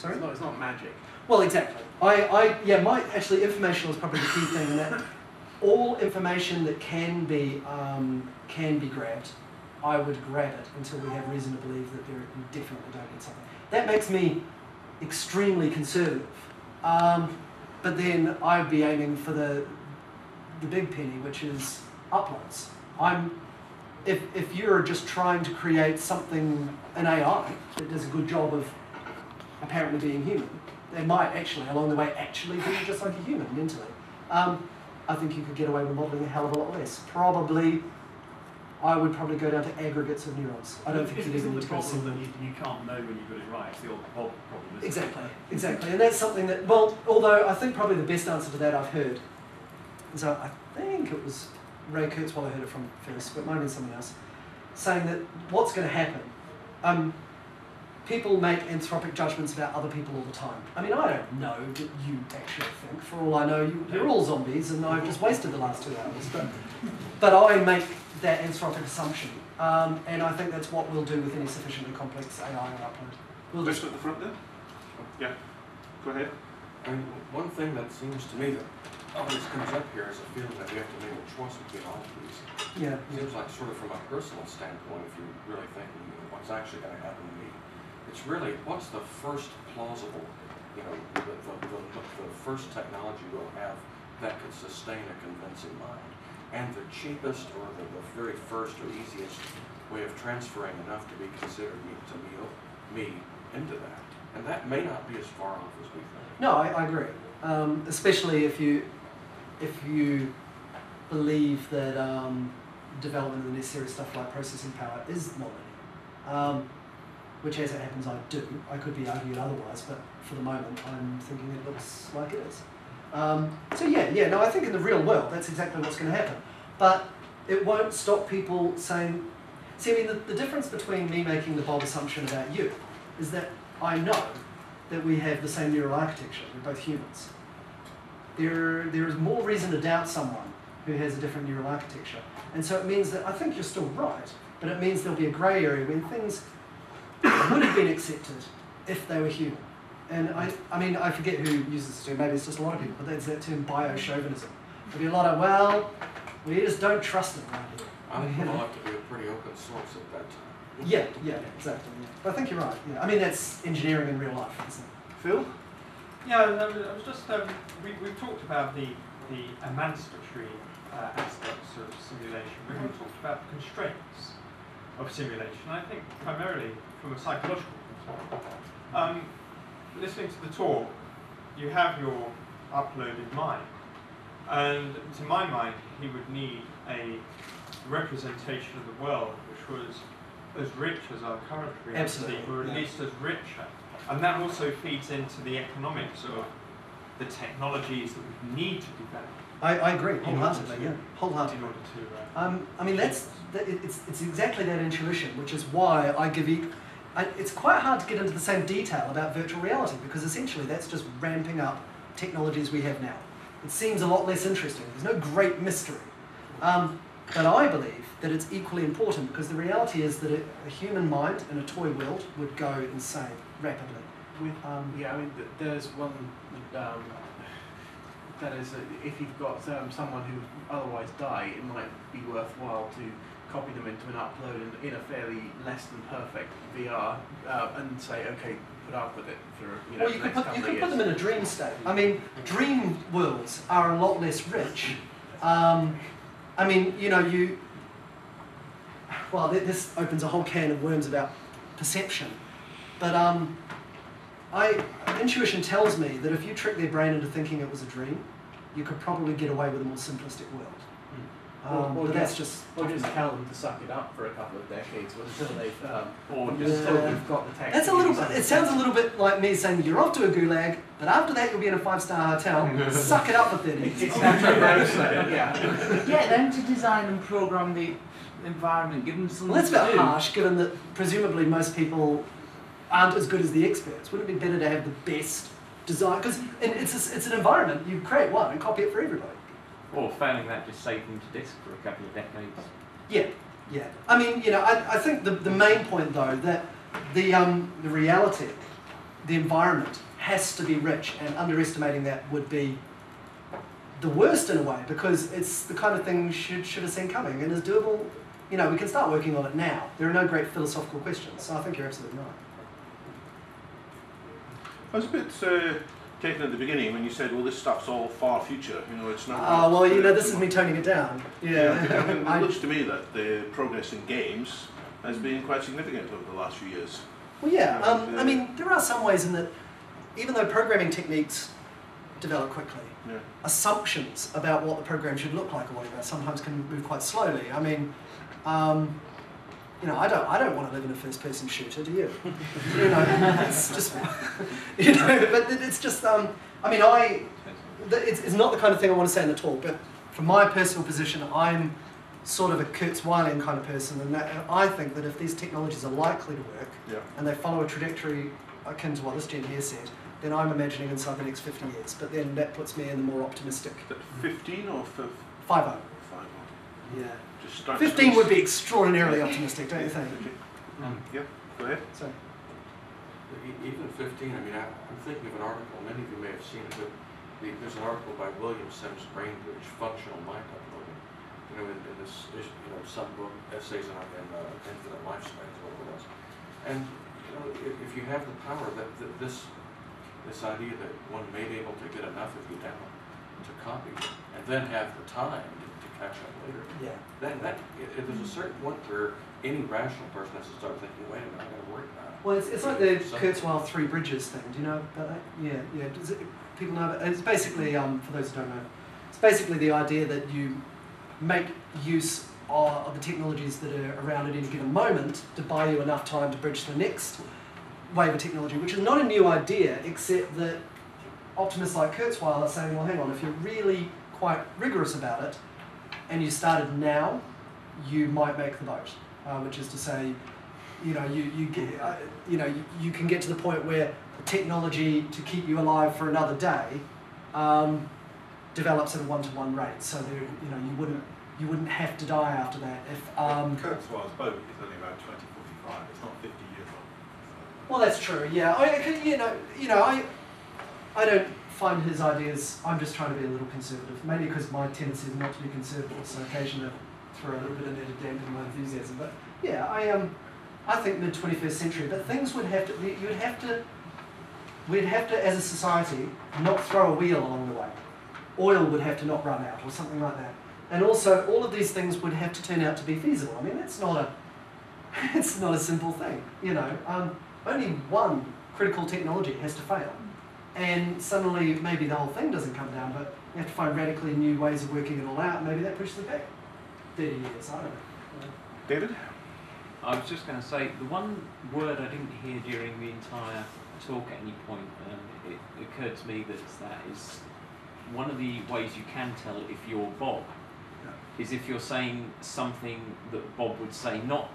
Sorry? It's not magic. Well, exactly. Actually, informational is probably the key thing in that all information that can be grabbed, I would grab it until we have reason to believe that we definitely don't need something. That makes me extremely conservative. But then I'd be aiming for the big penny, which is uploads. If you're just trying to create something, an AI, that does a good job of apparently being human, they might actually, along the way, actually be just like a human mentally. I think you could get away with modelling a hell of a lot less. I would probably go down to aggregates of neurons. I don't think you'd even need to go problem that you can't know when you got it right. It's the old problem, isn't Exactly, it? exactly. And that's something that, well, although I think probably the best answer to that I've heard, so I think it was Ray Kurzweil I heard it from first, but it might have been someone else, saying that what's going to happen, people make anthropic judgments about other people all the time. I mean, I don't know that you actually think. For all I know, you're all zombies, and I've just wasted the last 2 hours. But I make that anthropic assumption, and I think that's what we'll do with any sufficiently complex AI or upload. We'll Just at the front there? Yeah, go ahead. I mean, one thing that seems to me that always comes up here is a feeling that we have to make a choice between all of these. Yeah. It seems like sort of from a personal standpoint, if you're really thinking what's actually going to happen to me, it's really what's the first plausible, the first technology we'll have that could sustain a convincing mind. And the cheapest or the very first or easiest way of transferring enough to be considered me into that. And that may not be as far off as we think. No, I agree. Especially if you believe that development of the necessary stuff like processing power is not linear. Which, as it happens, I do. I could be argued otherwise, but for the moment, I'm thinking it looks like it is. I think in the real world, that's exactly what's going to happen. But it won't stop people saying, see, I mean, the difference between me making the bold assumption about you is that I know that we have the same neural architecture, we're both humans. There is more reason to doubt someone who has a different neural architecture. And so it means that I think you're still right, but it means there'll be a grey area when things would have been accepted if they were human. And I mean, I forget who uses this term, maybe it's just a lot of people, but there's that term bio-chauvinism. There'll be a lot of, well, we just don't trust it right here. I think it'll have to be a pretty open source at that time. Yeah, exactly. Yeah. But I think you're right. Yeah. I mean, that's engineering in real life, isn't it? Phil? Yeah, I was just, we've talked about the emancipatory aspects of simulation. We haven't talked about the constraints of simulation. I think primarily from a psychological perspective. Listening to the talk, you have your uploaded mind. And to my mind, he would need a representation of the world which was as rich as our current reality, Absolutely, or at least as richer. And that also feeds into the economics of the technologies that we need to develop. I agree, wholeheartedly, yeah. Wholeheartedly. In order to... I mean, it's exactly that intuition, which is why I give you... It's quite hard to get into the same detail about virtual reality, because essentially that's just ramping up technologies we have now. It seems a lot less interesting. There's no great mystery. But I believe that it's equally important, because the reality is that a human mind in a toy world would go insane rapidly. I mean, there's one that is, if you've got someone who otherwise die, it might be worthwhile to copy them into an upload in a fairly less than perfect VR and say, okay, put up with it for Well, you could put them in a dream state. I mean, dream worlds are a lot less rich. I mean, well, this opens a whole can of worms about perception. But intuition tells me that if you trick their brain into thinking it was a dream, you could probably get away with a more simplistic world. But that's just... Or just tell them to suck it up for a couple of decades until they've... or just just we've got the tech. That's a little bit... It sounds a little bit like me saying, you're off to a gulag, but after that you'll be in a 5-star hotel, suck it up for 30 years. It's actually yeah. Get them to design and program the environment, give them something Well, that's a to bit do. harsh, given that presumably most people aren't as good as the experts. Wouldn't it be better to have the best design? Because it's an environment, you create one and copy it for everybody. Or failing that, just save them to disk for a couple of decades. Yeah. I mean, I think the main point though, that the reality the environment has to be rich, and underestimating that would be the worst in a way, because it's the kind of thing we should have seen coming and is doable. You know, we can start working on it now. There are no great philosophical questions, so I think you're absolutely right. I was a bit taken at the beginning when you said, well, this stuff's all far future, you know, it's not... well, you know, this is me toning it down. Yeah. I mean, it looks to me that the progress in games has been quite significant over the last few years. Well, yeah, I mean, there are some ways in that, even though programming techniques develop quickly, assumptions about what the program should look like or whatever sometimes can move quite slowly. I mean, you know, I don't want to live in a first-person shooter, do you? You know, it's just, you know, but it's just, I mean, it's not the kind of thing I want to say in the talk, but from my personal position, I'm sort of a Kurzweilian kind of person, and I think that if these technologies are likely to work, and they follow a trajectory akin to what this gen here said, then I'm imagining inside the next 50 years. But then that puts me in the more optimistic. 15 or 50? 50. Yeah. Just 15 would be extraordinarily optimistic, don't you think? Yeah, go ahead. Sorry. Even 15, I mean, I'm thinking of an article, many of you may have seen it, but there's an article by William Sims Brainbridge, Functional Mind Uploading. You know, in this, you know, some book, essays on infinite lifespans, whatever it was. And, you know, if you have the power, this idea that one may be able to get enough of you down to copy and then have the time to catch up later. Yeah. Then there's a certain point where any rational person has to start thinking, wait a minute, I got to worry about it. Well, it's like the Kurzweil Three Bridges thing. Do you know about that? Yeah, yeah. Does people know about it? It's basically, for those who don't know, it's basically the idea that you make use of the technologies that are around at any given moment to buy you enough time to bridge to the next wave of technology, which is not a new idea, except that optimists like Kurzweil are saying, well, hang on, if you're really quite rigorous about it, and you started now, you might make the boat. Which is to say, you know, you can get to the point where technology to keep you alive for another day develops at a 1-to-1 rate. So there, you know, you wouldn't have to die after that. If Kurzweil's boat is only about 2045. It's not 50 years old. Well, that's true. Yeah, I don't find his ideas. I'm just trying to be a little conservative, mainly because my tendency is not to be conservative. So occasionally I throw a little bit in there to dampen my enthusiasm. But yeah, I think mid 21st century. But things would have to. We'd have to, as a society, not throw a wheel along the way. Oil would have to not run out, or something like that. And also, all of these things would have to turn out to be feasible. I mean, it's not a simple thing. You know, only one critical technology has to fail, and suddenly maybe the whole thing doesn't come down. But you have to find radically new ways of working it all out. Maybe that pushes it back 30 years. I don't know. David? I was just going to say, the one word I didn't hear during the entire talk at any point, it occurred to me that is one of the ways you can tell if you're Bob, is if you're saying something that Bob would say, not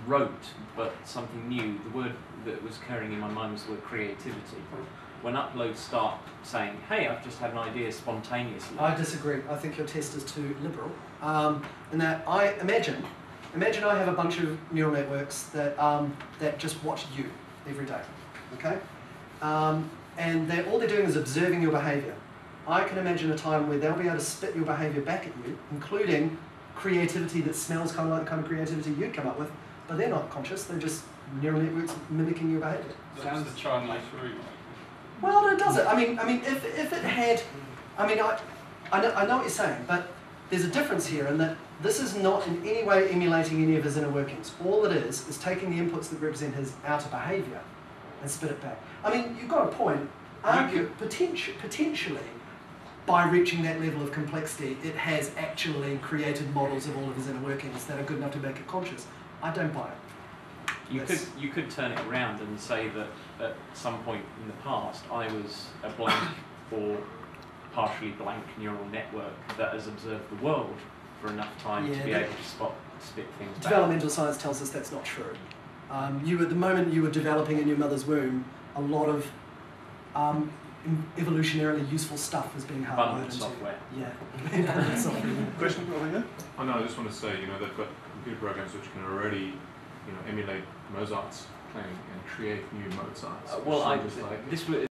wrote, but something new. The word that was occurring in my mind was the word creativity. When uploads start saying, hey, I've just had an idea spontaneously. I disagree. I think your test is too liberal. And that I imagine I have a bunch of neural networks that just watch you every day, okay? And all they're doing is observing your behaviour. I can imagine a time where they'll be able to spit your behaviour back at you, including creativity that smells kind of like the kind of creativity you'd come up with, but they're not conscious, they're just neural networks mimicking your behaviour. Sounds the child like through. Well, it does it. I mean, if it had, I mean, I know what you're saying, but there's a difference here in that this is not in any way emulating any of his inner workings. All it is taking the inputs that represent his outer behaviour and spit it back. I mean, you've got a point. Potentially, by reaching that level of complexity, it has actually created models of all of his inner workings that are good enough to make it conscious. I don't buy it. You could turn it around and say that at some point in the past, I was a blank or partially blank neural network that has observed the world for enough time to be able to spit things back. Developmental science tells us that's not true. At the moment you were developing in your mother's womb, a lot of evolutionarily useful stuff was being hardwired into software. Yeah. Question over here? Oh no, I just want to say, you know, they've got computer programs which can already, you know, emulate Mozart's playing and create new Mozarts. well, Just like this was